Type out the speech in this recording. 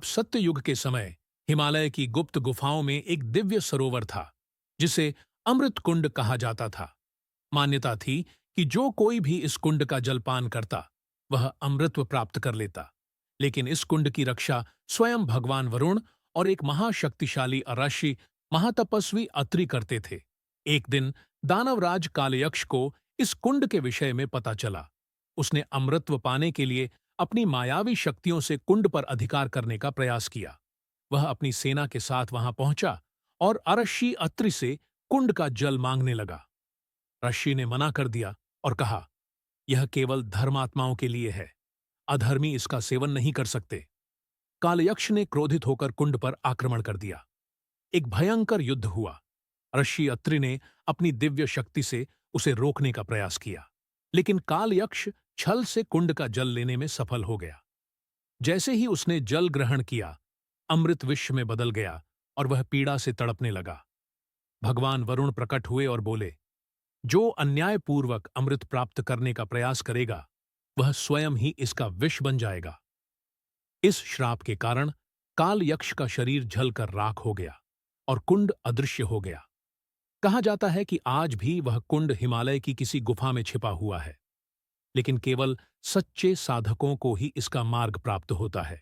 सत्ययुग के समय हिमालय की गुप्त गुफाओं में एक दिव्य सरोवर था, जिसे अमृत कुंड कहा जाता था। मान्यता थी कि जो कोई भी इस कुंड का जलपान करता, वह अमृतत्व प्राप्त कर लेता। लेकिन इस कुंड की रक्षा स्वयं भगवान वरुण और एक महाशक्तिशाली अराशी महातपस्वी अत्रि करते थे। एक दिन दानवराज कालयक्ष को इस कुंड के विषय में पता चला। उसने अमृतत्व पाने के लिए अपनी मायावी शक्तियों से कुंड पर अधिकार करने का प्रयास किया। वह अपनी सेना के साथ वहां पहुंचा और अरशी अत्रि से कुंड का जल मांगने लगा। ऋषि ने मना कर दिया और कहा, यह केवल धर्मात्माओं के लिए है। अधर्मी इसका सेवन नहीं कर सकते। कालयक्ष ने क्रोधित होकर कुंड पर आक्रमण कर दिया। एक भयंकर युद्ध हुआ। ऋषि अत्रि ने अपनी दिव्य शक्ति से उसे रोकने का प्रयास किया, लेकिन कालयक्ष छल से कुंड का जल लेने में सफल हो गया। जैसे ही उसने जल ग्रहण किया, अमृत विश्व में बदल गया और वह पीड़ा से तड़पने लगा। भगवान वरुण प्रकट हुए और बोले, जो अन्यायपूर्वक अमृत प्राप्त करने का प्रयास करेगा, वह स्वयं ही इसका विष बन जाएगा। इस श्राप के कारण काल यक्ष का शरीर जलकर राख हो गया और कुंड अदृश्य हो गया। कहा जाता है कि आज भी वह कुंड हिमालय की किसी गुफा में छिपा हुआ है, लेकिन केवल सच्चे साधकों को ही इसका मार्ग प्राप्त होता है।